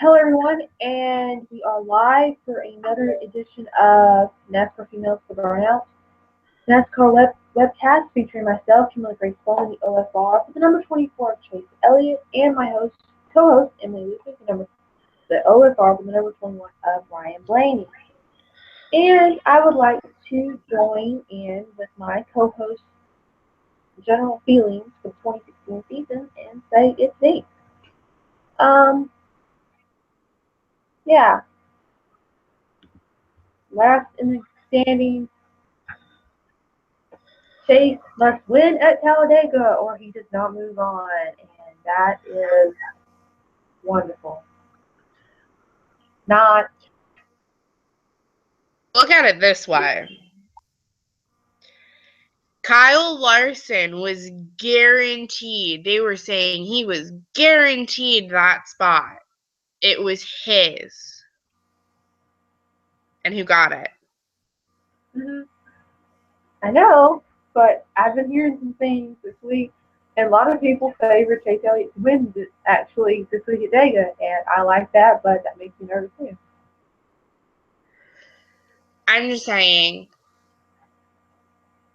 Hello, everyone, and we are live for another edition of NASCAR Females for Burnout. NASCAR webcast featuring myself, Kimberly Grace Bowman, the OFR, for the number 24, Chase Elliott, and my co-host, Emily Lucas, the OFR, with the number 21 of Ryan Blaney. And I would like to join in with my co-host, general feelings for the 2016 season, and say it's me. Yeah, last in the standings. Chase must win at Talladega or he does not move on, and that is wonderful. Not. Look at it this way. Kyle Larson was guaranteed. They were saying he was guaranteed that spot. It was his. And who got it? Mm-hmm. I know, but I've been hearing some things this week, and a lot of people favor Chase Elliott to win actually this week at Dega, and I like that, but that makes me nervous too. I'm just saying,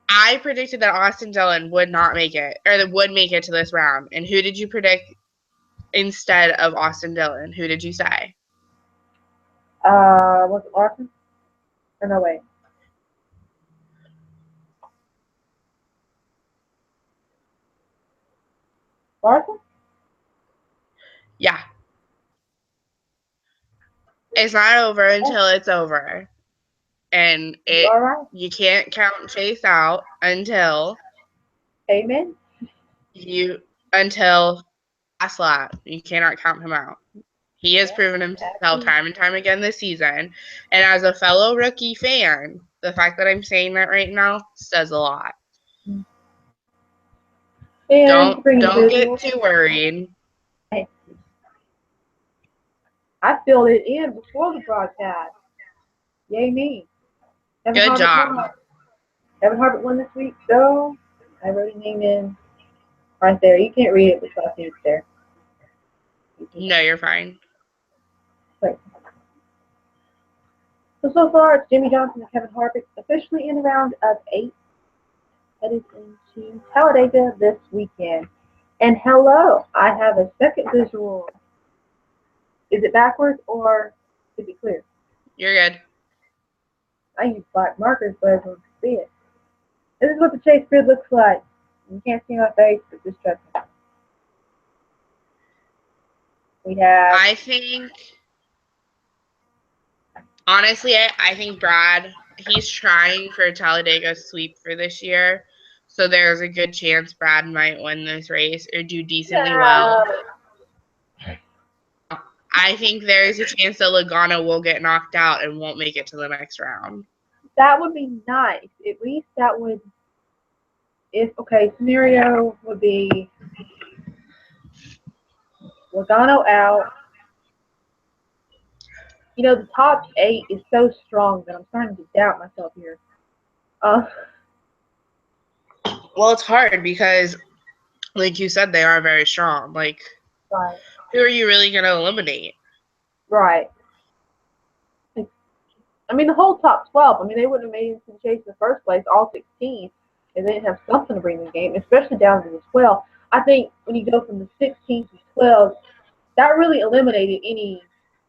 I predicted that Austin Dillon would not make it, or that would make it to this round. And who did you predict instead of Austin Dillon? Who did you say? Was it Larson? Or no, wait. Larson? Yeah. It's not over until it's over. And you can't count Chase out until Amen. Until last lap. You cannot count him out. He has proven himself time and time again this season. And as a fellow rookie fan, the fact that I'm saying that right now says a lot. And don't get too worried. I filled it in before the broadcast. Yay me. Good job. Kevin Harvick won this week, so I wrote his name in right there. You can't read it, but I think it's there. No, you're fine. Wait. So far, it's Jimmy Johnson and Kevin Harvick officially in the round of 8, headed into Talladega this weekend. And hello, I have a second visual. Is it backwards or is it clear? You're good. I use black markers, but everyone can see it. This is what the chase grid looks like. You can't see my face, but just trust me. We have. I think, honestly, I think Brad, he's trying for a Talladega sweep for this year. So there's a good chance Brad might win this race or do decently well. I think there's a chance that Logano will get knocked out and won't make it to the next round. That would be nice. At least that would. Scenario would be Logano out. You know, the top 8 is so strong that I'm starting to doubt myself here. Well, it's hard because, like you said, they are very strong. Like, right. Who are you really going to eliminate? Right. I mean, the whole top 12. I mean, they wouldn't have made it to the chase in the first place, all 16, and they didn't have something to bring in the game, especially down to the 12. I think when you go from the 16 to 12, that really eliminated any,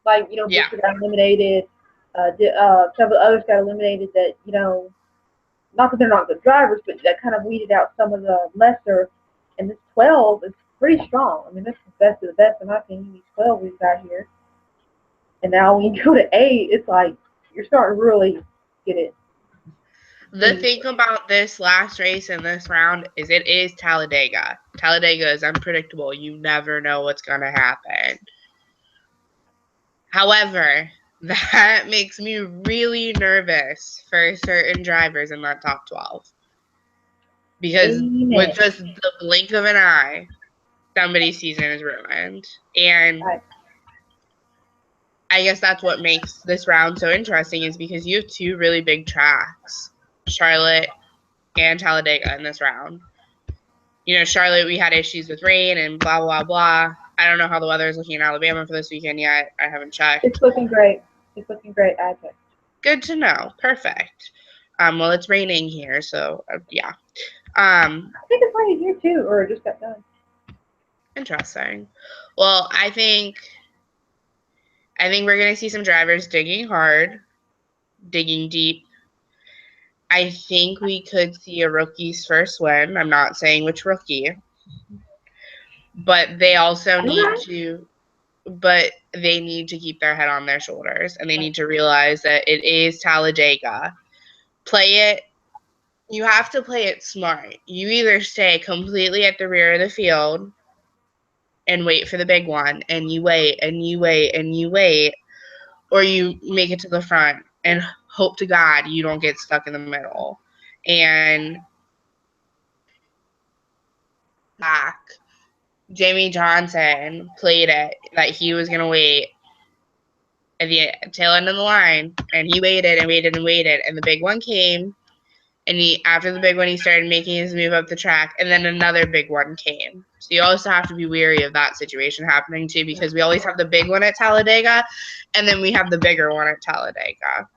Victor got eliminated, several others got eliminated that, not that they're not good drivers, but that kind of weeded out some of the lesser. And this 12 is pretty strong. I mean, this is the best of the best, in my opinion, these 12 we've got here. And now when you go to 8, it's like you're starting to really get it. The thing about this last race in this round is it is Talladega. Talladega is unpredictable. You never know what's going to happen. However, that makes me really nervous for certain drivers in that top 12. Because with just the blink of an eye, somebody's season is ruined. And I guess that's what makes this round so interesting, is because you have 2 really big tracks, Charlotte and Talladega, in this round. You know, Charlotte, we had issues with rain and blah, blah, blah. I don't know how the weather is looking in Alabama for this weekend yet. I haven't checked. It's looking great. It's looking great. I checked. Good to know. Perfect. Well, it's raining here, so yeah. I think it's raining here too, or it just got done. Interesting. Well, I think we're gonna see some drivers digging hard, digging deep. I think we could see a rookie's first win. I'm not saying which rookie, but they also need to. But they need to keep their head on their shoulders, and they need to realize that it is Talladega. Play it. You have to play it smart. You either stay completely at the rear of the field and wait for the big one, and you wait and you wait and you wait, or you make it to the front and hope to God you don't get stuck in the middle. And back, Jamie Johnson played it that he was going to wait at the tail end of the line, and he waited and waited and waited, and the big one came. And after the big one, he started making his move up the track, and then another big one came. So you also have to be wary of that situation happening too, because we always have the big one at Talladega, and then we have the bigger one at Talladega.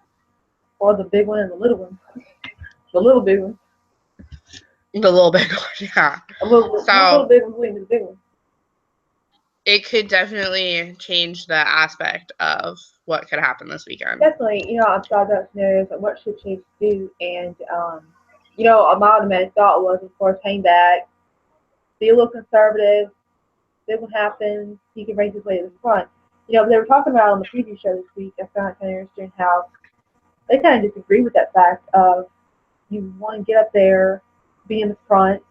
Or the big one and the little one. The little big one. The little big one, yeah. The little big one leading to the big one. It could definitely change the aspect of what could happen this weekend. Definitely, I've thought about scenarios and what should Chase do, and my automatic thought was, of course, hang back, be a little conservative. If what happens, he can raise his way to the front. They were talking about on the preview show this week. I found it kind of interesting how they kind of disagree with that fact of you want to get up there, be in the front,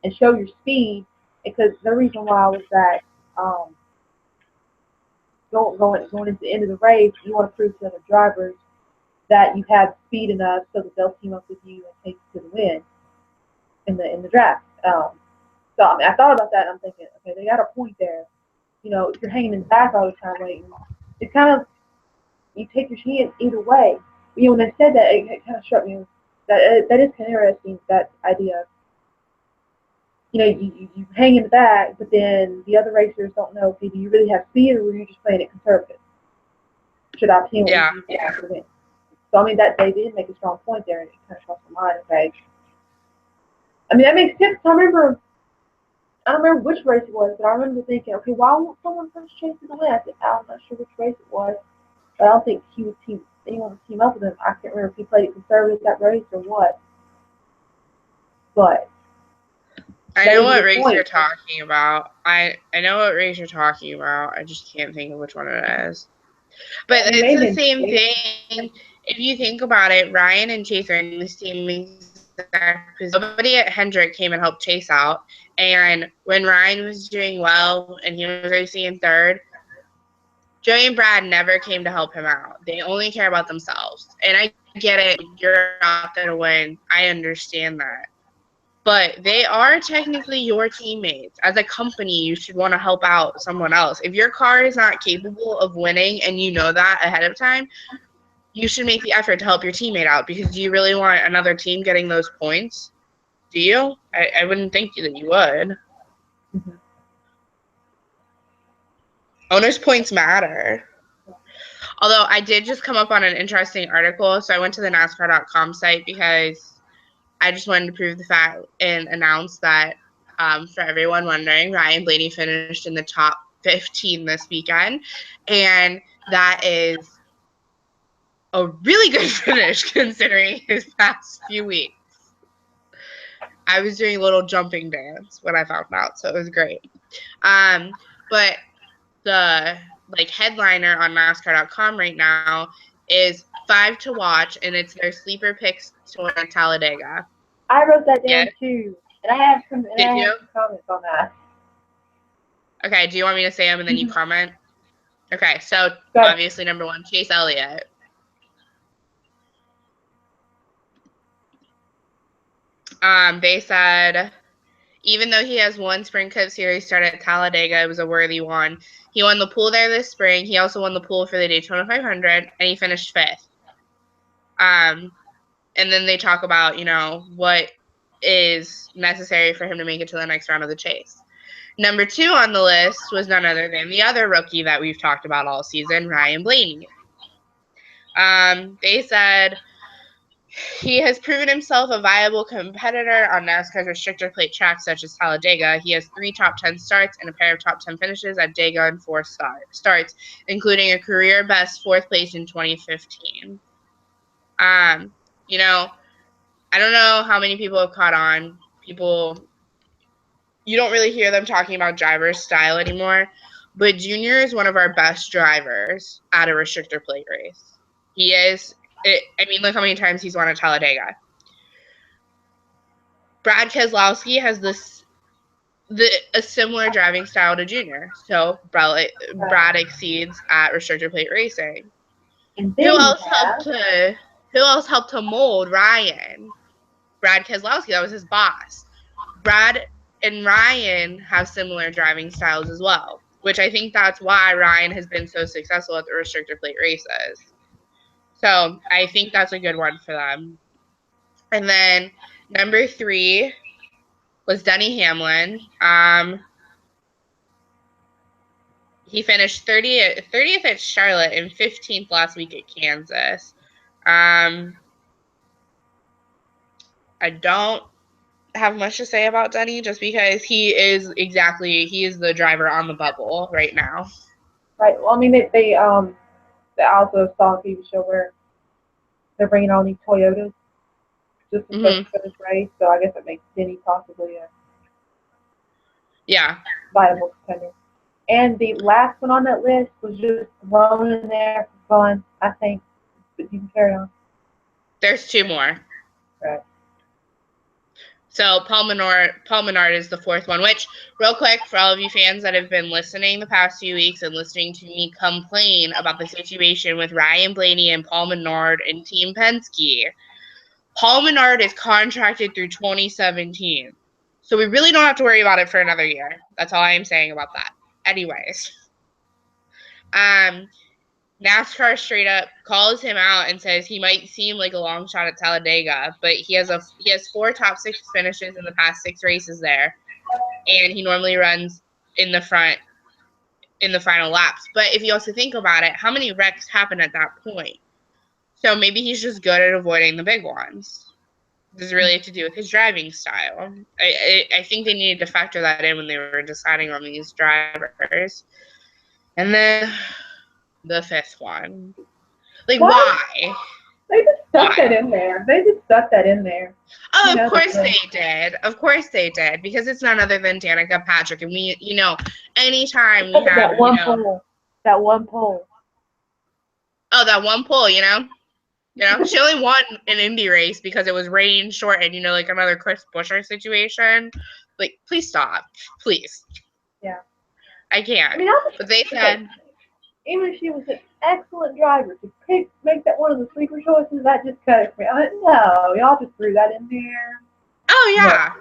and show your speed. Because the reason why was that going into the end of the race, you want to prove to other drivers that you have speed enough so that they'll team up with you and take you to the win in the draft. So I thought about that and I'm thinking, okay, they got a point there. If you're hanging in the back all the time waiting, it kind of you take your chance either way. When they said that, it kind of struck me that that is kind of interesting. That idea of you hang in the back, but then the other racers don't know, okay, do you really have speed or were you just playing it conservative? Should I team with you to win? So that they did make a strong point there, and it kind of crossed my mind. Okay, that makes sense. I don't remember which race it was, but I remember thinking, okay, why won't someone first chase to the win? I'm not sure which race it was, but I don't think anyone would team up with him. I can't remember if he played it conservative that race or what. But I know what race you're talking about. I know what race you're talking about. I just can't think of which one it is. But it's the same thing. If you think about it, Ryan and Chase are in the same exact position. Nobody at Hendrick came and helped Chase out. And when Ryan was doing well and he was racing in third, Joey and Brad never came to help him out. They only care about themselves. And I get it. You're out there to win. I understand that. But they are technically your teammates. As a company, you should want to help out someone else. If your car is not capable of winning and you know that ahead of time, you should make the effort to help your teammate out, because do you really want another team getting those points? Do you? I wouldn't think that you would. Mm-hmm. Owner's points matter. Although I did just come up on an interesting article, so I went to the NASCAR.com site because I just wanted to prove the fact and announce that, for everyone wondering, Ryan Blaney finished in the top 15 this weekend, and that is a really good finish considering his past few weeks. I was doing a little jumping dance when I found out, so it was great. But the headliner on NASCAR.com right now is 5 to watch, and it's their sleeper picks to win Talladega. I wrote that down too, and I have some comments on that. Okay, do you want me to say them and then you comment? Okay, so obviously number 1, Chase Elliott. They said, even though he has one Sprint Cup Series start at Talladega, it was a worthy one. He won the pool there this spring. He also won the pool for the Daytona 500, and he finished 5th. And then they talk about, what is necessary for him to make it to the next round of the chase. Number 2 on the list was none other than the other rookie that we've talked about all season, Ryan Blaney. They said he has proven himself a viable competitor on NASCAR's restrictor plate tracks such as Talladega. He has 3 top 10 starts and a pair of top 10 finishes at Dega and 4 starts, including a career best 4th place in 2015. You know, I don't know how many people have caught on. You don't really hear them talking about driver's style anymore, but Junior is one of our best drivers at a restrictor plate race. He is. Look how many times he's won at Talladega. Brad Keselowski has a similar driving style to Junior, so Brad exceeds at restrictor plate racing. And then Who else helped to mold Ryan? Brad Keselowski, that was his boss. Brad and Ryan have similar driving styles as well, which I think that's why Ryan has been so successful at the restrictor plate races. So I think that's a good one for them. And then number 3 was Denny Hamlin. He finished 30th at Charlotte and 15th last week at Kansas. I don't have much to say about Denny just because he is the driver on the bubble right now. Right. Well, I mean, they also saw a TV show where they're bringing on these Toyotas just to finish this race, so I guess it makes Denny possibly a viable contender. And the last one on that list was just thrown in there for fun, I think. But you can carry on. There's 2 more. Right. So Paul Menard is the 4th one, which, real quick, for all of you fans that have been listening the past few weeks and listening to me complain about the situation with Ryan Blaney and Paul Menard and Team Penske, Paul Menard is contracted through 2017. So we really don't have to worry about it for another year. That's all I am saying about that. Anyways. NASCAR straight up calls him out and says he might seem like a long shot at Talladega, but he has 4 top 6 finishes in the past 6 races there, and he normally runs in the front in the final laps. But if you also think about it, how many wrecks happen at that point? So maybe he's just good at avoiding the big ones. Does it really have to do with his driving style? I think they needed to factor that in when they were deciding on these drivers. And then the 5th one. Like, why? They just stuck that in there. Oh, of course they did. Of course they did. Because it's none other than Danica Patrick. And we, anytime we have, that one pole. Oh, that one pole, she only won an Indy race because it was rain shortened, like another Chris Buescher situation. Like, please stop. Please. Yeah. I can't. But they said, even if she was an excellent driver, to make that one of the sleeper choices, that just cuts me. No, y'all just threw that in there. Oh, yeah.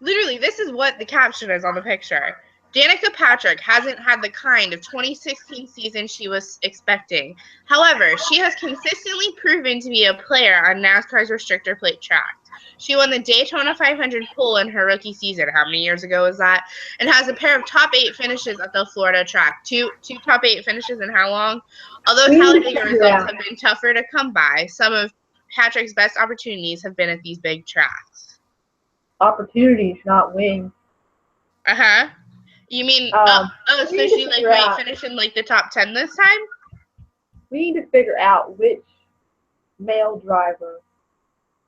Literally, this is what the caption is on the picture. Danica Patrick hasn't had the kind of 2016 season she was expecting. However, she has consistently proven to be a player on NASCAR's restrictor plate tracks. She won the Daytona 500 pole in her rookie season. How many years ago was that? And has a pair of top 8 finishes at the Florida track. Two top 8 finishes in how long? Although Talladega results have been tougher to come by, some of Patrick's best opportunities have been at these big tracks. Opportunities, not wins. Uh-huh. You mean, so she might finish in the top 10 this time? We need to figure out which male driver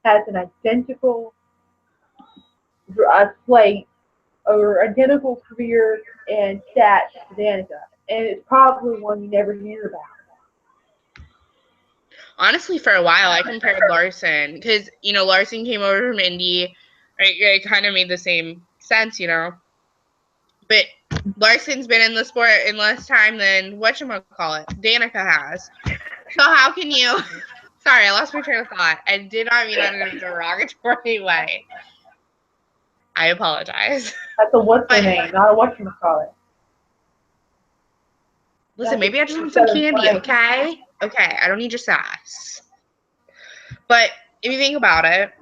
has an identical slate or identical career and stats to Danica, and it's probably one you never hear about. Honestly, for a while, I compared Larson because Larson came over from Indy. It kind of made the same sense, But Larson's been in the sport in less time than whatchamacallit, Danica has. So how can you... Sorry, I lost my train of thought. I did not mean that in a derogatory way. I apologize. That's a what's her name, not a whatchamacallit. Listen, maybe I just want some candy, okay? Okay, I don't need your sass. But if you think about it,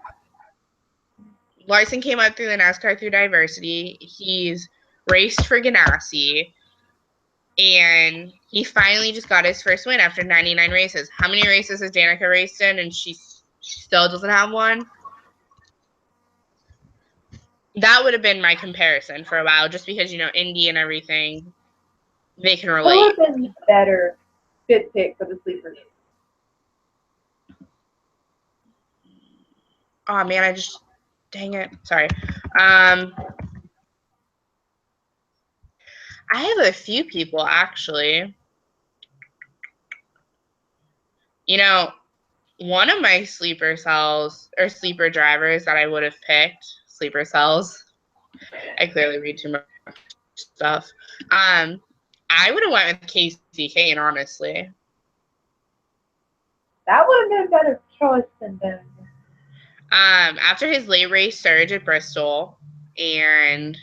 Larson came up through the NASCAR through diversity. He's raced for Ganassi, and he finally just got his first win after 99 races. How many races has Danica raced in, and she still doesn't have one? That would have been my comparison for a while, just because, Indy and everything, they can relate. What would have been better fit pick for the sleepers? Oh, man, dang it. Sorry. I have a few people, actually. One of my sleeper cells, or sleeper drivers that I would have picked, sleeper cells, I clearly read too much stuff. I would have went with Casey Kane, honestly. That would have been a better choice than them. After his late race surge at Bristol, and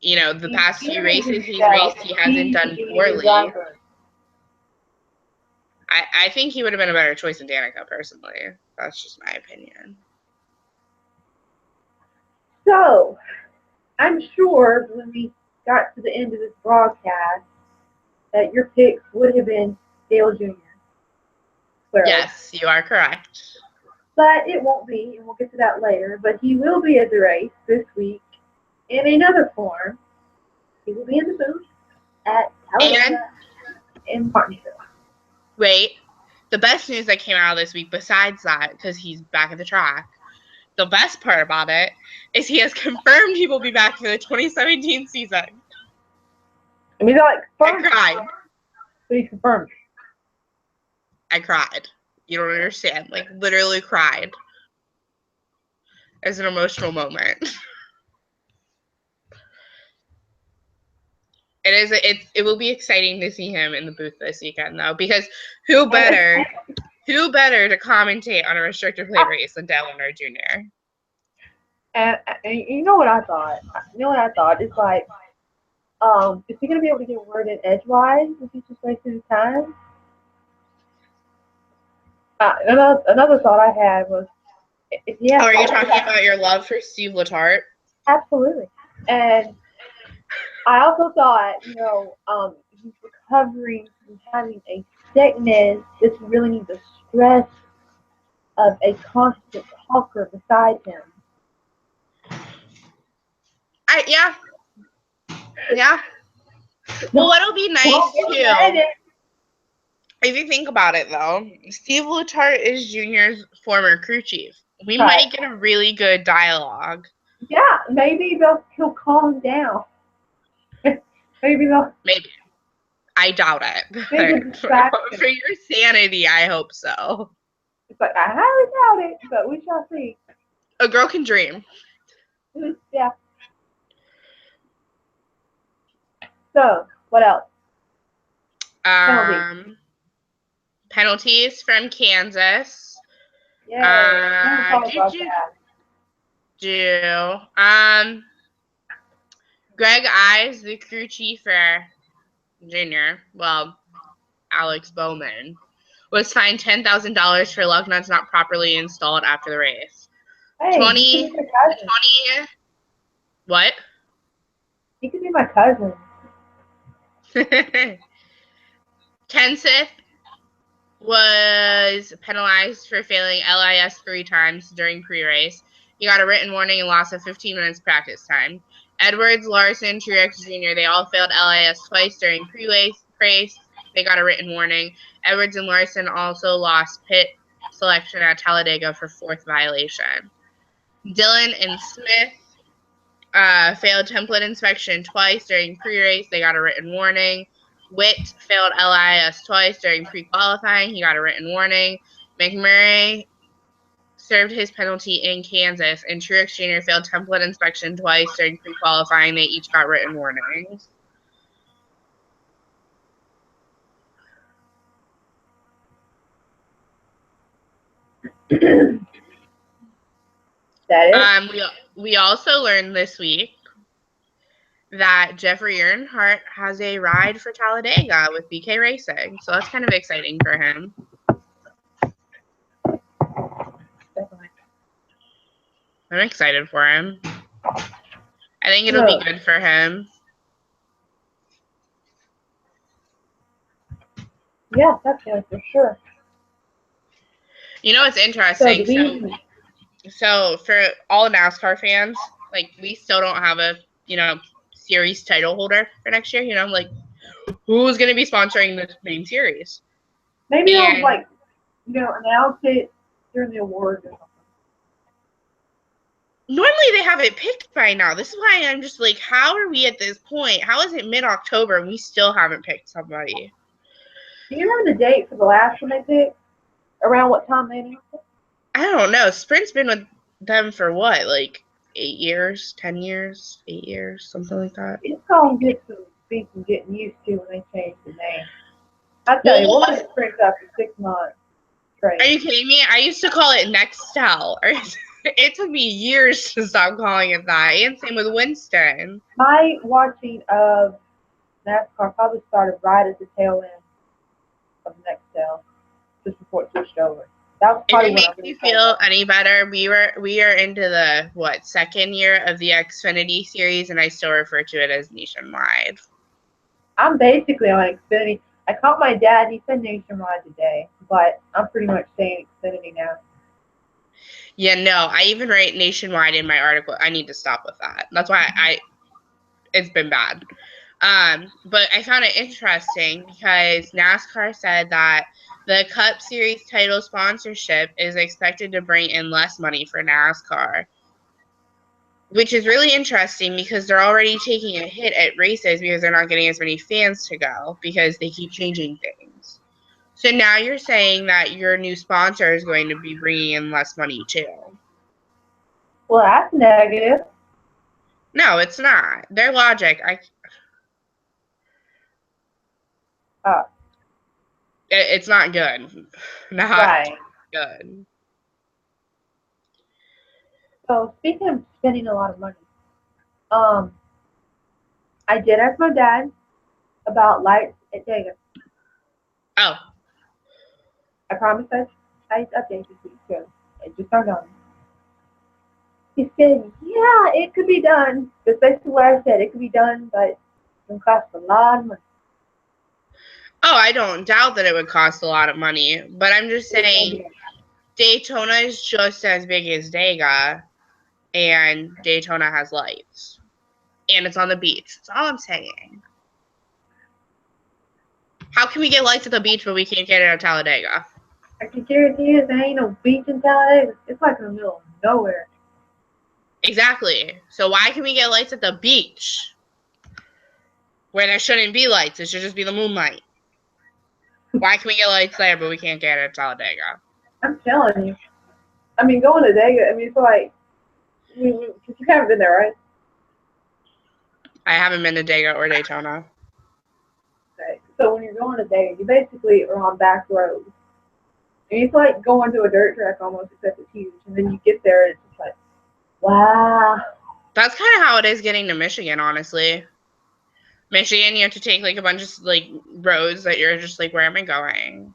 the past few races he's raced, he hasn't done poorly. I think he would have been a better choice than Danica, personally. That's just my opinion. So, I'm sure when we got to the end of this broadcast that your picks would have been Dale Jr. Clearly. Yes, you are correct. But it won't be, and we'll get to that later. But he will be at the race this week in another form. He will be in the booth at Talladega in Martinsville. Wait, the best news that came out of this week, besides that, because he's back at the track, the best part about it is he has confirmed he will be back for the 2017 season. I mean, like, I cried. But he confirmed. I cried. You don't understand. Like, literally cried. It's an emotional moment. It will be exciting to see him in the booth this weekend, though, because who better to commentate on a restrictor plate race than Dale Earnhardt Jr.? And you know what I thought? It's like, is he gonna be able to get word in edgewise if he's just wasting his time? Another thought I had was, if he has. Are you talking about your love for Steve Letarte? Absolutely. And I also thought, he's recovering from having a sickness. This really needs the stress of a constant talker beside him. Yeah. Well, what'll be nice too, if you think about it, though, Steve Letarte is Junior's former crew chief. We might get a really good dialogue. Yeah, maybe he'll calm down. Maybe. I doubt it. For your sanity, I hope so. It's like, I highly doubt it, but we shall see. A girl can dream. Yeah. So, what else? Penalties from Kansas. Greg Ives, the crew chief for Junior, Alex Bowman, was fined $10,000 for lug nuts not properly installed after the race. Hey, 20. What? He could be my cousin. Kenseth was penalized for failing LIS 3 times during pre-race. He got a written warning and loss of 15 minutes practice time. Edwards, Larson, Truex Jr., they all failed LIS twice during pre-race. They got a written warning. Edwards and Larson also lost pit selection at Talladega for 4th violation. Dillon and Smith failed template inspection twice during pre-race. They got a written warning. Witt failed LIS twice during pre-qualifying. He got a written warning. McMurray served his penalty in Kansas, and Truex Jr. failed template inspection twice during pre-qualifying. They each got written warnings. We also learned this week that Jeffrey Earnhardt has a ride for Talladega with BK Racing, so that's kind of exciting for him. Definitely. I'm excited for him. I think it'll be good for him. Yeah, definitely for sure. You know, it's So interesting. we So for all NASCAR fans, like we still don't have a series title holder for next year. Like who's going to be sponsoring the main series? maybe they'll And like announce it during the awards or something. normally they have it picked by now. This is why I'm just like, how are we at this point? How is it mid-October and we still haven't picked somebody? Do you remember the date for the last one they picked? Around what time they announced it? I don't know. Sprint's been with them for what, like 8 years, 10 years, 8 years, something like that. It's gonna get some getting used to when they change the name. I tell Well, you, we'll get Sprint after 6 months are straight. you kidding me? I used to call it Nextel. It took me years to stop calling it that. And same with Winston. My watching of NASCAR probably started right at the tail end of Nextel, just before it switched over. That was If probably it when I makes really you started feel watching. any better, we are into the second year of the Xfinity series, and I still refer to it as Nationwide. I'm basically on Xfinity. I caught my dad. He said Nationwide today, but I'm pretty much saying Xfinity now. Yeah, no, I even write Nationwide in my article. I need to stop with that. That's why it's been bad. But I found it interesting because NASCAR said that the Cup Series title sponsorship is expected to bring in less money for NASCAR, which is really interesting because they're already taking a hit at races because they're not getting as many fans to go because they keep changing things. So now you're saying that your new sponsor is going to be bringing in less money too. Well, that's negative. No, it's not. Their logic, Uh, it's not good. Not right. good. So speaking of spending a lot of money, um, I did ask my dad about lights at Vegas. Oh, I promise I update this week too. It just started on. He said, yeah, it could be done. That's basically what I said. It could be done, but it's going to cost a lot of money. oh, I don't doubt that it would cost a lot of money, but I'm just It's going to saying be Daytona is just as big as Dega, and Daytona has lights, and it's on the beach. That's all I'm saying. How can we get lights at the beach, but we can't get it at Talladega? I can guarantee you there ain't no beach in Talladega. It's like in the middle of nowhere. Exactly. So why can we get lights at the beach where there shouldn't be lights? It should just be the moonlight. Why can we get lights there, but we can't get it at Talladega? I'm telling you. I mean, going to Dega, I mean, it's like, cause you haven't been there, right? I haven't been to Dega or Daytona. Okay. So when you're going to Dega, you basically are on back roads. And it's like going to a dirt track almost, except it's huge. And then you get there, and it's just like, wow. That's kind of how it is getting to Michigan, honestly. Michigan, you have to take like a bunch of like roads that you're just like, where am I going?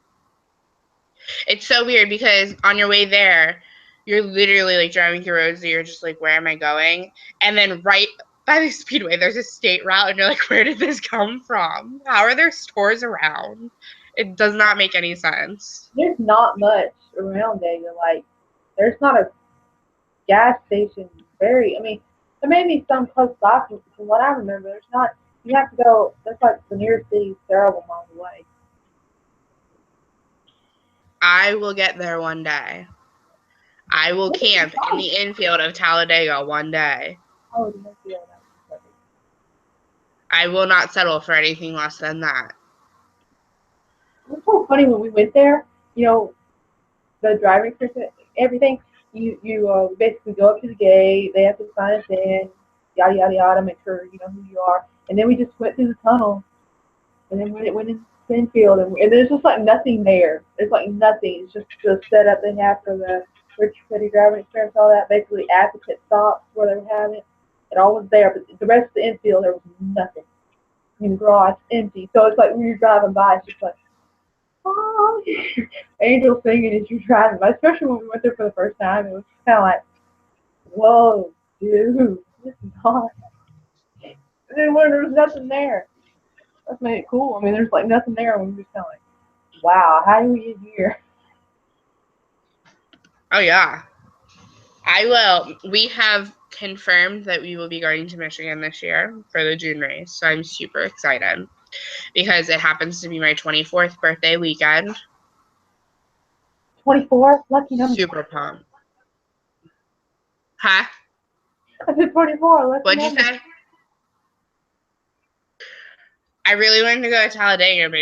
It's so weird because on your way there, you're literally like driving through roads that you're just like, where am I going? And then right by the speedway, there's a state route, and you're like, where did this come from? How are there stores around? It does not make any sense. There's not much around Dega. Like, there's not a gas station. I mean, there may be some close by from what I remember. There's not. You have to go. That's like the nearest city is several miles away. I will get there one day. I will What is camp in the infield of Talladega one day. Oh, you must be able to. I will not settle for anything less than that. It was so funny when we went there. You know, the driving person, everything. You basically go up to the gate. They have to sign us in. Yada yada yada. Make sure you know who you are. And then we just went through the tunnel. And then when it went into the infield, and there's just like nothing there. It's like nothing. It's just the setup they have for the Rich City driving experience, all that. Basically, at the pit stops where they were having it, it all was there. But the rest of the infield, there was nothing. I mean, the garage empty. So it's like when you're driving by, it's just like, oh, angels singing as you're driving by. Especially when we went there for the first time, it was kind of like, whoa, dude, this is hot. And then when there was nothing there, that's made it cool. I mean, there's like nothing there, and we were just kind of like. Wow, how do we get here? Oh yeah. I will. We have confirmed that we will be going to Michigan this year for the June race. So I'm super excited because it happens to be my 24th birthday weekend. 24? Lucky number. Super pumped. Huh? I said 24. Lucky What'd you number. say? I really wanted to go to Talladega, but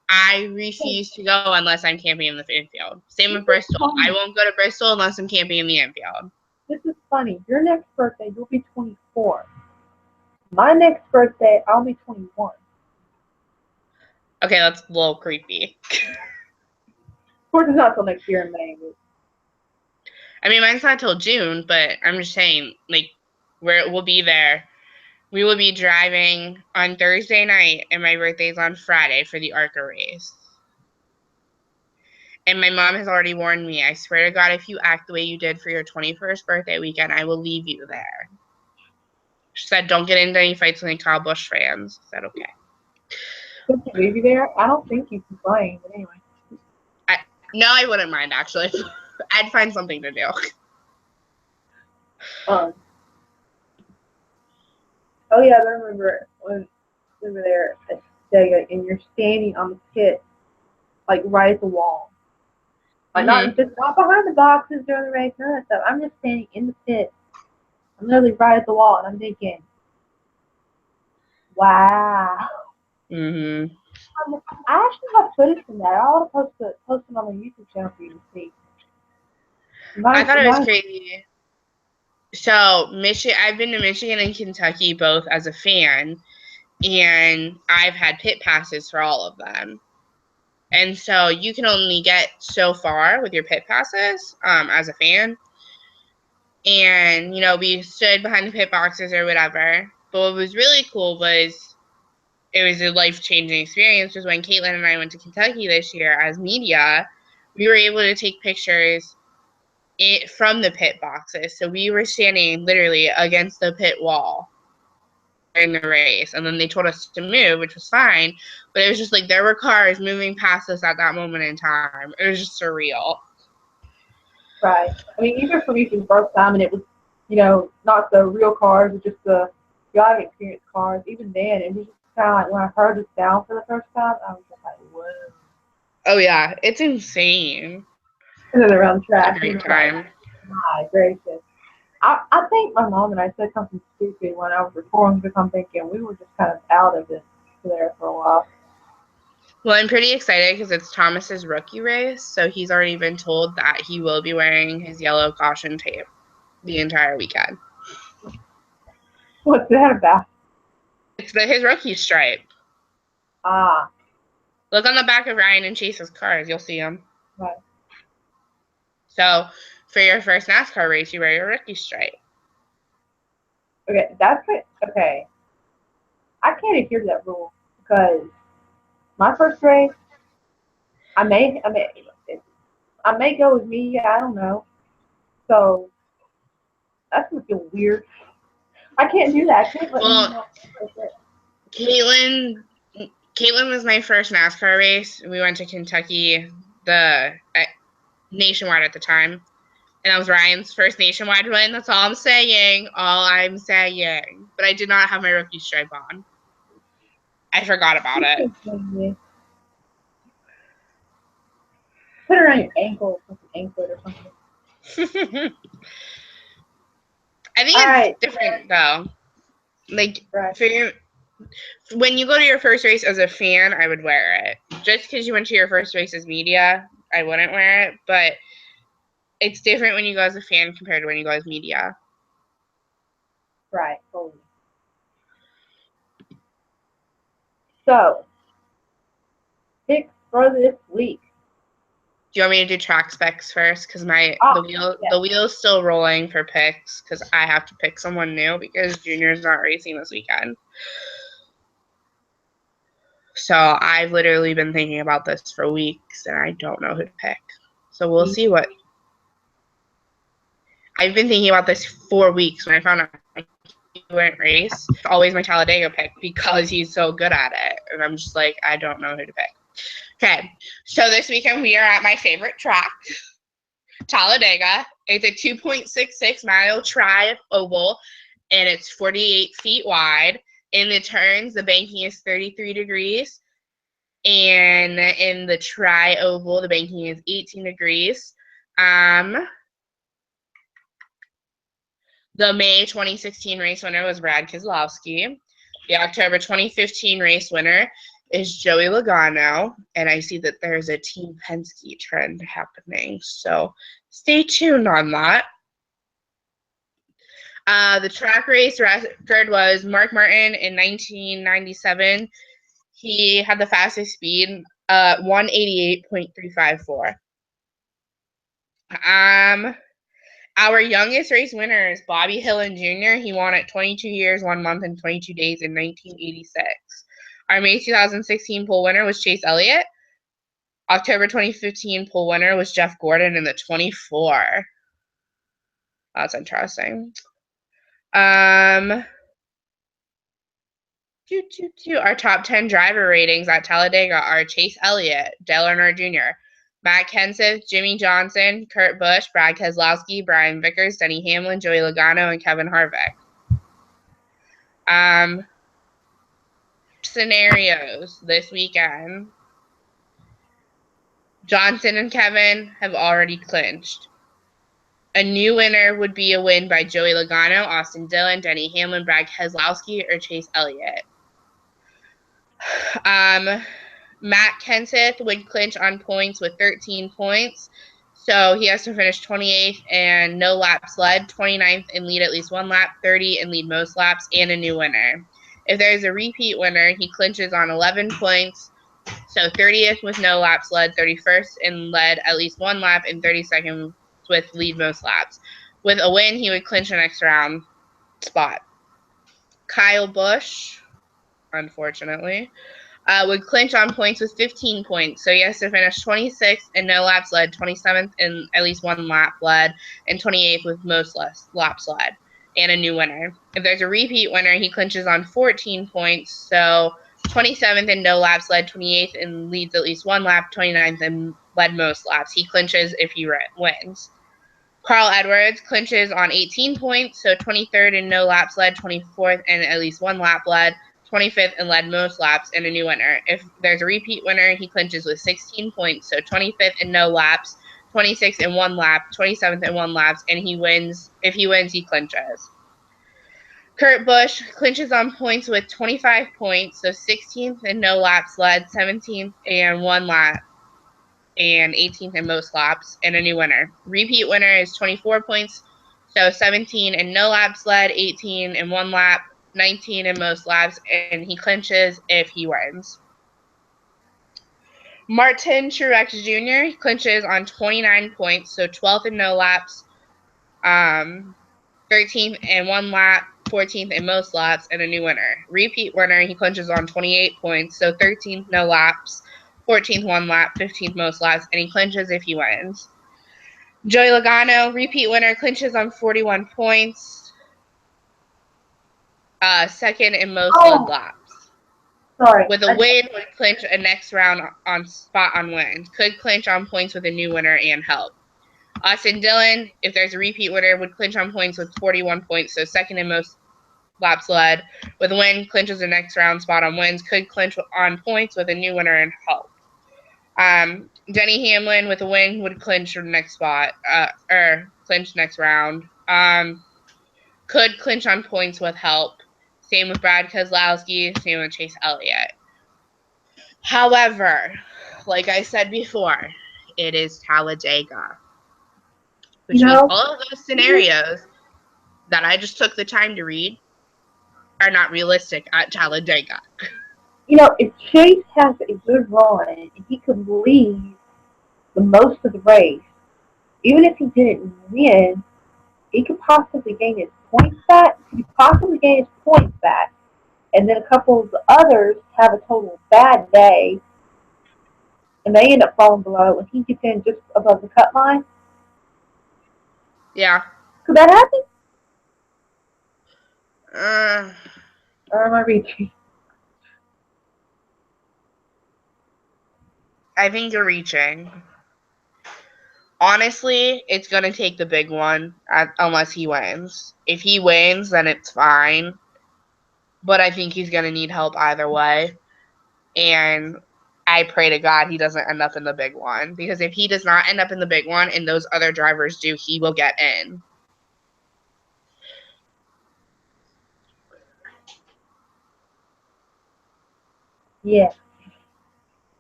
I refuse to go unless I'm camping in the infield. Same with Bristol. I won't go to Bristol unless I'm camping in the infield. This is funny. Your next birthday, you'll be 24. My next birthday, I'll be 21. Okay, that's a little creepy. Of course, it's not till next year in May. I mean, mine's not till June, but I'm just saying, like, we'll be there. We will be driving on Thursday night, and my birthday's on Friday for the ARCA race. And my mom has already warned me, I swear to God, if you act the way you did for your 21st birthday weekend, I will leave you there. She said, don't get into any fights with any Kyle Busch fans. I said, okay. Could you leave you there? I don't think you can play, but anyway. No, I wouldn't mind, actually. I'd find something to do. Oh yeah, I remember when we were there at Sega and you're standing on the pit, like right at the wall. Like not behind the boxes during the race, none of that stuff. I'm just standing in the pit. I'm literally right at the wall and I'm thinking, wow. Mm-hmm. I actually have footage from that. I want to post it on my YouTube channel for you to see. I thought it was crazy. So, I've been to Michigan and Kentucky both as a fan, and I've had pit passes for all of them. And so you can only get so far with your pit passes as a fan. And, we stood behind the pit boxes or whatever. But what was really cool was it was a life-changing experience was when Caitlin and I went to Kentucky this year as media, we were able to take pictures from the pit boxes. So we were standing literally against the pit wall during the race, and then they told us to move, which was fine, but it was just like there were cars moving past us at that moment in time. It was just surreal. Right. I mean, even for me, for the first time, and it was, not the real cars, but just the driving experience cars. Even then, it was just kind of like when I heard the sound for the first time, I was just like, whoa. Oh yeah, it's insane. And then around the track, it's a great time. Like, my gracious. I think my mom and I said something stupid when I was recording because I'm thinking we were just kind of out of it there for a while. Well, I'm pretty excited because it's Thomas's rookie race, so he's already been told that he will be wearing his yellow caution tape the entire weekend. What's that about? It's his rookie stripe. Ah. Look on the back of Ryan and Chase's cars. You'll see them. Right. So, for your first NASCAR race, you wear your rookie stripe. Okay, that's it. Okay. I can't adhere to that rule because my first race, I may go with me. I don't know. So that's gonna feel weird. I can't do that. I can't let anyone else do it. Caitlin was my first NASCAR race. We went to Kentucky, nationwide at the time. And that was Ryan's first nationwide win. That's all I'm saying. But I did not have my rookie stripe on. I forgot about it. Put it around your ankle with an anklet or something. I think it's different though. Like when you go to your first race as a fan, I would wear it. Just because you went to your first race as media, I wouldn't wear it. But it's different when you go as a fan compared to when you go as media. Right. Totally. So, picks for this week. Do you want me to do track specs first? Because the wheel's still rolling for picks because I have to pick someone new because Junior's not racing this weekend. So I've literally been thinking about this for weeks and I don't know who to pick. So we'll see what. I've been thinking about this for weeks when I found out he wouldn't race. Always my Talladega pick because he's so good at it. And I'm just like, I don't know who to pick. Okay, so this weekend we are at my favorite track, Talladega. It's a 2.66 mile tri-oval, and it's 48 feet wide. In the turns, the banking is 33 degrees, and in the tri-oval, the banking is 18 degrees. The May 2016 race winner was Brad Keselowski. The October 2015 race winner is Joey Logano, and I see that there's a Team Penske trend happening, so stay tuned on that. The track race record was Mark Martin in 1997. He had the fastest speed, 188.354. Our youngest race winner is Bobby Hillin Jr. He won at 22 years, 1 month, and 22 days in 1986. Our May 2016 pole winner was Chase Elliott. October 2015 pole winner was Jeff Gordon in the 24. That's interesting. Our top 10 driver ratings at Talladega are Chase Elliott, Dale Earnhardt Jr., Matt Kenseth, Jimmy Johnson, Kurt Busch, Brad Keselowski, Brian Vickers, Denny Hamlin, Joey Logano, and Kevin Harvick. Scenarios this weekend. Johnson and Kevin have already clinched. A new winner would be a win by Joey Logano, Austin Dillon, Denny Hamlin, Brad Keselowski, or Chase Elliott. Matt Kenseth would clinch on points with 13 points. So he has to finish 28th and no laps led, 29th and lead at least one lap, 30 and lead most laps, and a new winner. If there's a repeat winner, he clinches on 11 points. So 30th with no laps led, 31st and led at least one lap, and 32nd with lead most laps. With a win, he would clinch the next round spot. Kyle Busch, unfortunately, would clinch on points with 15 points. So he has to finish 26th and no laps led, 27th and at least one lap led, and 28th with most laps led, and a new winner. If there's a repeat winner, he clinches on 14 points. So 27th and no laps led, 28th and leads at least one lap, 29th and led most laps. He clinches if he wins. Carl Edwards clinches on 18 points, so 23rd and no laps led, 24th and at least one lap led, 25th and led most laps, and a new winner. If there's a repeat winner, he clinches with 16 points, so 25th and no laps, 26th and one lap, 27th and one laps, and he wins. If he wins, he clinches. Kurt Busch clinches on points with 25 points, so 16th and no laps led, 17th and one lap, and 18th in most laps, and a new winner. Repeat winner is 24 points, so 17 and no laps led, 18 in one lap, 19 in most laps, and he clinches if he wins. Martin Truex Jr. clinches on 29 points, so 12th in no laps, 13th in one lap, 14th in most laps, and a new winner. Repeat winner, he clinches on 28 points, so 13th no laps, 14th one lap, 15th most laps, and he clinches if he wins. Joey Logano, repeat winner, clinches on 41 points, second in most led laps. Sorry. With a win, would clinch a next round on spot on wins. Could clinch on points with a new winner and help. Austin Dillon, if there's a repeat winner, would clinch on points with 41 points, so second in most laps led. With a win, clinches the next round spot on wins. Could clinch on points with a new winner and help. Denny Hamlin with a win would clinch the next spot, or clinch next round. Could clinch on points with help. Same with Brad Keselowski, same with Chase Elliott. However, like I said before, it is Talladega. Which means all of those scenarios that I just took the time to read are not realistic at Talladega. If Chase has a good run and he could lead the most of the race, even if he didn't win, he could possibly gain his points back. And then a couple of the others have a total bad day, and they end up falling below, and he gets in just above the cut line. Yeah. Could that happen? Or am I reaching? I think you're reaching. Honestly, it's going to take the big one unless he wins. If he wins, then it's fine. But I think he's going to need help either way. And I pray to God he doesn't end up in the big one. Because if he does not end up in the big one and those other drivers do, he will get in. Yeah.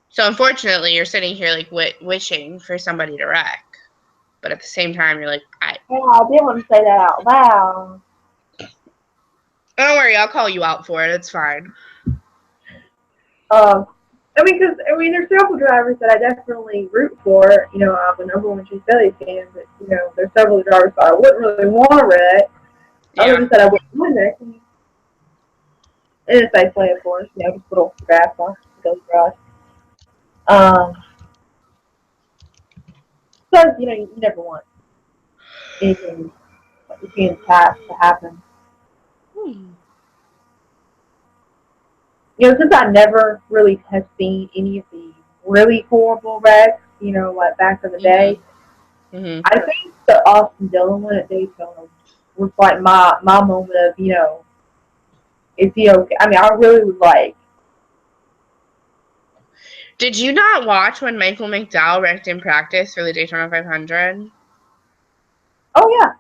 So unfortunately, you're sitting here like wishing for somebody to wreck. But at the same time, you're like, Yeah, I didn't want to say that out loud. don't worry, I'll call you out for it. It's fine. There's several drivers that I definitely root for. You know, I'm a number one Chief Philly fan, but you know, there's several drivers that I wouldn't really want to wreck. Yeah. Others that I wouldn't want to wreck. And it's nice play, of course. You know, just little grass on those grass. Because you know, you never want anything being past to happen. You know, since I never really have seen any of the really horrible wrecks, you know, like back in the day, I think the Austin Dillon one at Daytona was like my moment of, you know, is he okay? I mean, I really was like, Did you not watch when Michael McDowell wrecked in practice for the Daytona 500? oh yeah.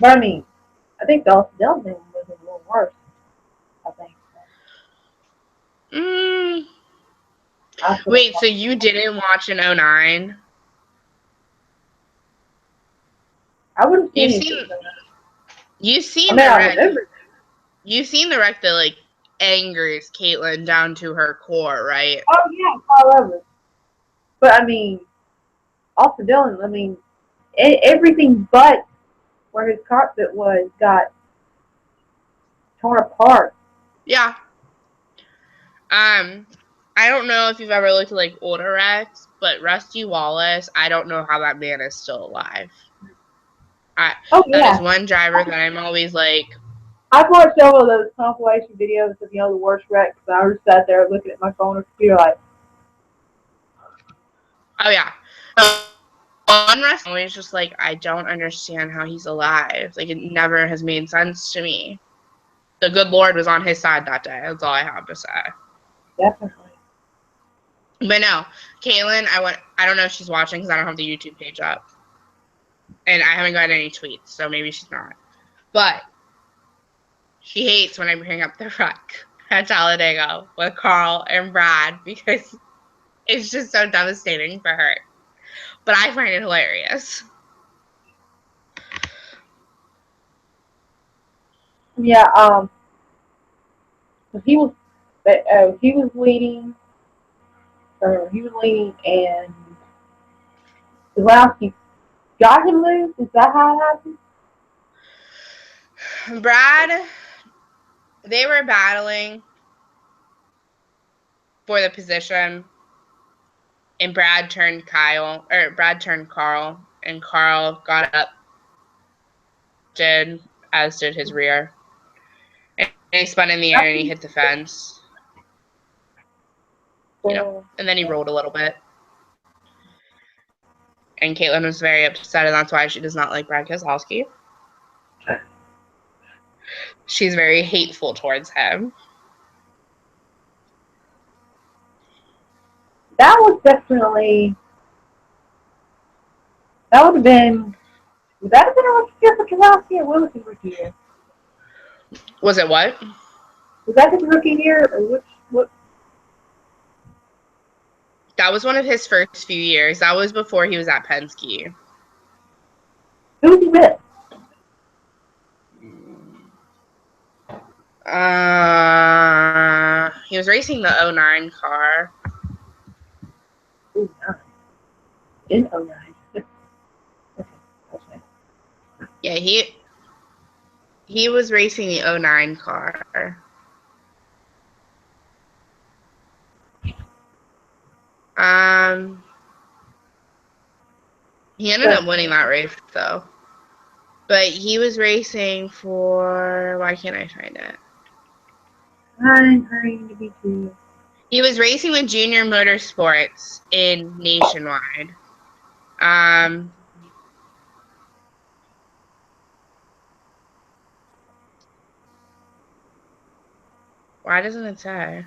But I mean, I think the Austin Dillon thing was a little worse, I think. Wait, so you didn't watch in 09? I would have You've seen it. seen you've I seen mean, the I wreck. remember. You've seen the wreck that like angers Caitlin down to her core, right? Oh yeah, all over. But I mean, Austin Dillon. I mean, everything but where his cockpit was got torn apart. Yeah. I don't know if you've ever looked at like older wrecks, but Rusty Wallace, I don't know how that man is still alive. That is one driver that I'm always like. I've watched several of those compilation videos of, you know, the worst wrecks, and I just sat there looking at my phone or computer like, Oh yeah. One Rusty always just like, I don't understand how he's alive. Like, it never has made sense to me. The good Lord was on his side that day. That's all I have to say. definitely. But no, Caitlin, I don't know if she's watching because I don't have the YouTube page up. And I haven't got any tweets, so maybe she's not. But she hates when I bring up the wreck at Talladega with Carl and Brad because it's just so devastating for her. But I find it hilarious. Yeah, he was leading, and Zelowski got him loose. Is that how it happened? Brad, they were battling for the position, and Brad turned Carl, and Carl got up, as did his rear. And he spun in the air and he hit the fence. You know, and then he rolled a little bit. And Caitlin was very upset, and that's why she does not like Brad Keselowski. She's very hateful towards him. That would have been, would that have been a rookie year for Keselowski, or what was his rookie year? Was it what? Was that his rookie year, or what? That was one of his first few years. That was before he was at Penske. Who was he with? He was racing the 09 car. Ooh, nice. In 09. Okay. Yeah, he was racing the 09 car. He ended up winning that race though. But he was racing for, why can't I find it? I'm hurrying to be too. He was racing with Junior Motorsports in Nationwide. Why doesn't it say?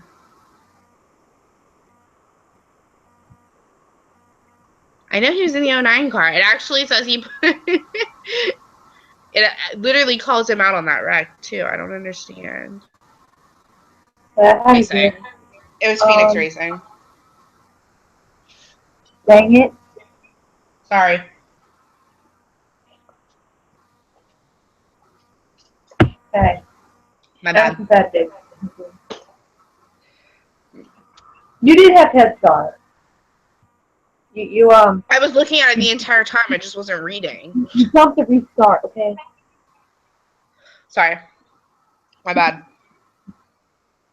I know he was in the 09 car. It actually says he it literally calls him out on that wreck too. I don't understand. Racing. It was Phoenix Racing. Dang it. Sorry. Okay. My bad. Competitive. You did have head start. You I was looking at it the entire time. I just wasn't reading. You jumped to restart, okay? Sorry. My bad.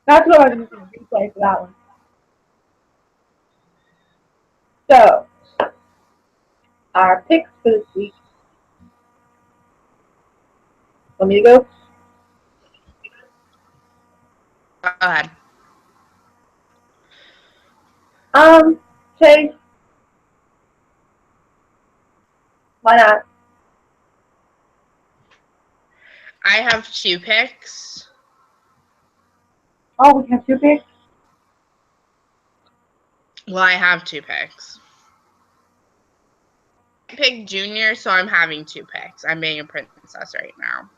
That's what I was going to replay for that one. So, our picks for this week. Want me to go? Go ahead. Chase. Why not? I have 2 picks. Oh, we have 2 picks? Well, I have 2 picks. I picked Junior, so I'm having 2 picks. I'm being a princess right now.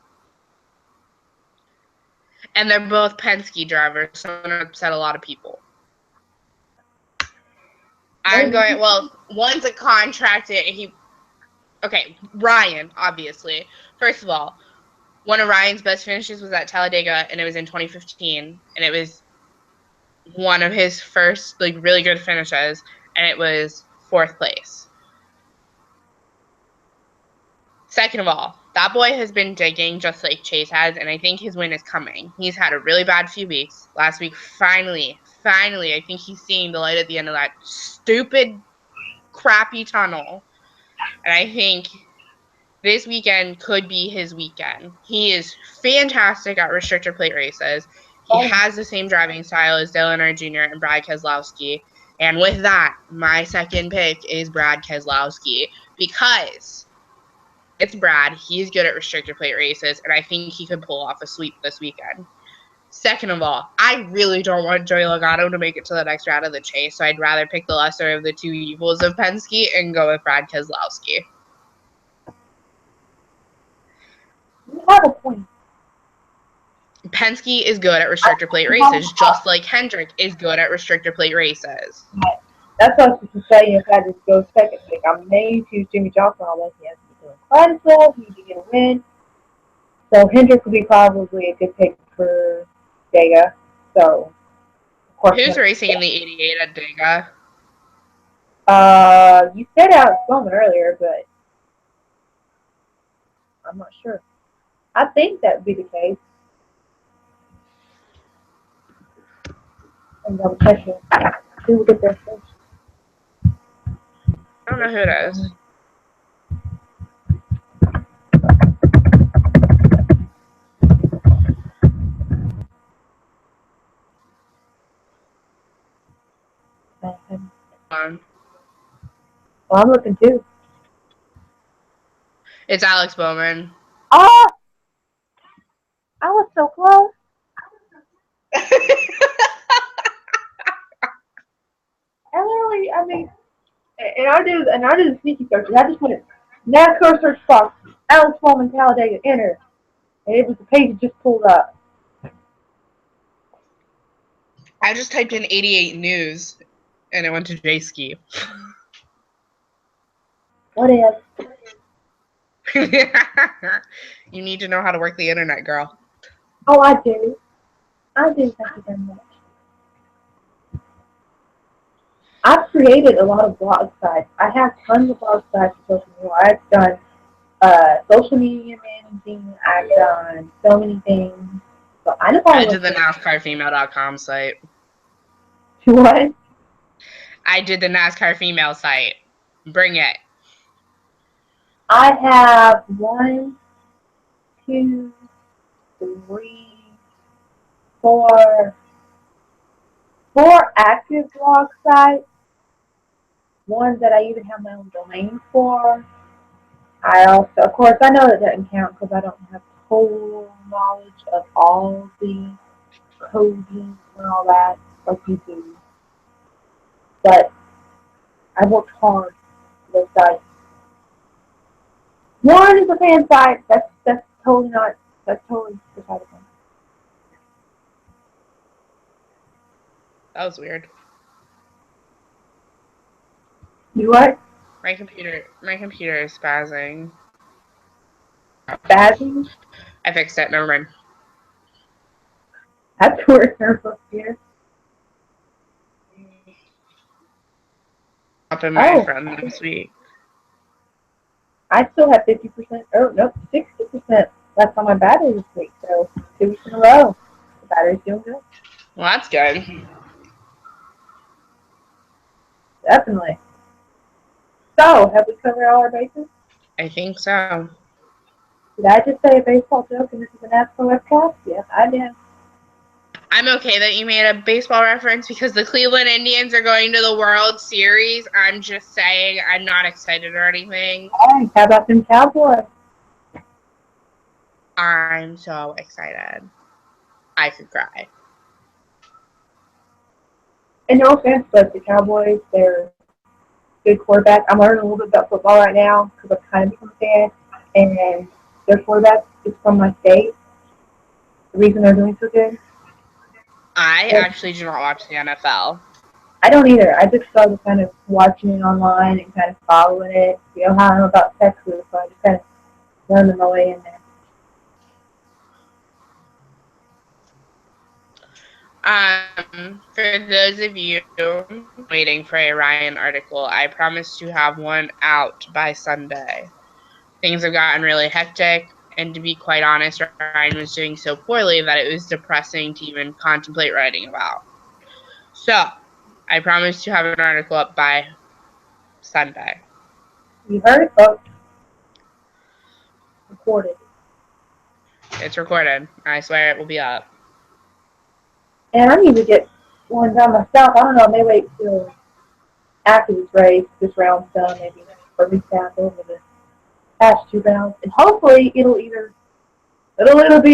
And they're both Penske drivers, so I'm going to upset a lot of people. I'm going, well, one's a contracted, okay, Ryan, obviously. First of all, one of Ryan's best finishes was at Talladega, and it was in 2015, and it was one of his first, really good finishes, and it was 4th place. Second of all, that boy has been digging just like Chase has, and I think his win is coming. He's had a really bad few weeks. Last week, finally, I think he's seeing the light at the end of that stupid, crappy tunnel. And I think this weekend could be his weekend. He is fantastic at restrictor plate races. He has the same driving style as Dale Earnhardt Jr. and Brad Keselowski. And with that, my second pick is Brad Keselowski because it's Brad. He's good at restrictor plate races, and I think he could pull off a sweep this weekend. Second of all, I really don't want Joey Logano to make it to the next round of the chase, so I'd rather pick the lesser of the 2 evils of Penske and go with Brad Keselowski. You have a point. Penske is good at restrictor plate races, just like Hendrick is good at restrictor plate races. That's what I was going to say. If I just go second pick, I may choose Jimmy Johnson unless he has to be doing quite well. He can get a win. So Hendrick would be probably a good pick for Dega. So, of course. Who's racing in the 88 at Dega? You said Alex Bowman earlier, but I'm not sure. I think that would be the case. And double check it. Who will get there first? I don't know who it is. Well, I'm looking too. It's Alex Bowman. Oh! I was so close. I mean, and I did the sneaky searches. I just went NASCAR search box, Alex Bowman, Talladega, enter. And it was the page that just pulled up. I just typed in 88 news, and it went to J-Ski. What is? You need to know how to work the internet, girl. Oh, I do. Thank you very much. I've created a lot of blog sites. I have tons of blog sites for social media. I've done social media managing. I've done so many things. So I know I did the NASCARfemale.com site. What? I did the NASCAR female site. Bring it. I have 1, 2, 3, 4 4 active blog sites, one that I even have my own domain for. I also, of course, I know that doesn't count because I don't have total knowledge of all the coding and all that like you do. But I worked hard for those sites. One is a fan site. That's totally not. That's totally beside the point. That was weird. You what? My computer is spazzing. Spazzing? I fixed it. Never mind. That's where they're supposed to be. Up in my friend this week. I still have 50%. Oh, nope, 60% left on my battery this week. So 2 weeks in a row, the battery's doing good. Well, that's good. Definitely. So, have we covered all our bases? I think so. Did I just say a baseball joke and this is a NASCAR webcast? Yes, I did. I'm okay that you made a baseball reference because the Cleveland Indians are going to the World Series. I'm just saying I'm not excited or anything. Hey, how about them Cowboys? I'm so excited. I could cry. And no offense, but the Cowboys, they're good quarterback. I'm learning a little bit about football right now because I've kind of become a fan. And their quarterback is from my state. The reason they're doing so good. I actually do not watch the NFL. I don't either. I just started kind of watching it online and kind of following it. You know how I know about Texas, so I just kind of learning my way in there. For those of you waiting for a Ryan article, I promise to have one out by Sunday. Things have gotten really hectic, and to be quite honest, Ryan was doing so poorly that it was depressing to even contemplate writing about. So, I promise to have an article up by Sunday. You heard it, folks. Recorded. It's recorded. I swear it will be up. And I need to get one done myself. I don't know, maybe wait till after this race, this round's done, maybe or recap over the past 2 rounds. And hopefully it'll be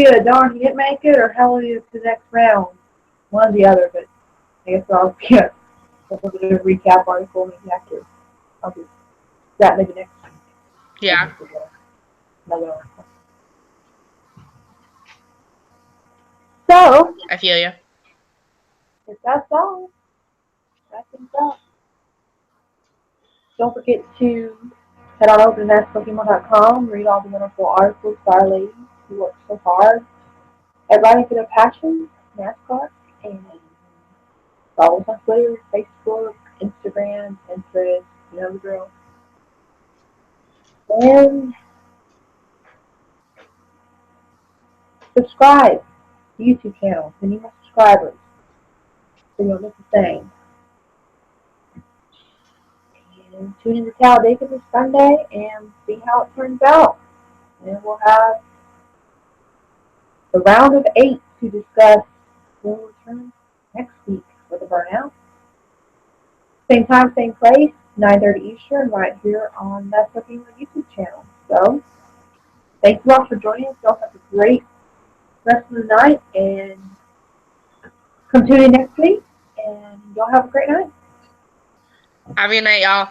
a darn he didn't make it or hell it is to the next round. One or the other, but I guess I'll get a little bit of a recap article maybe after. I'll do that maybe next time. Yeah. So, I feel you. if that's all, I think so. Don't forget to head on over to NASCARHumor.com, read all the wonderful articles by our ladies who work so hard at writing for their passion, NASCAR, and follow us on Twitter, Facebook, Instagram, Pinterest, you know the drill. And subscribe to the YouTube channel. We need more subscribers so you don't miss a thing. And tune in to Talladega this Sunday and see how it turns out. And we'll have the round of 8 to discuss. We'll return next week for the burnout. Same time, same place, 9:30 Eastern, right here on That's Looking the YouTube channel. So, thank you all for joining us. Y'all have a great rest of the night, and come tune in next week, and y'all have a great night. Have a good night, y'all.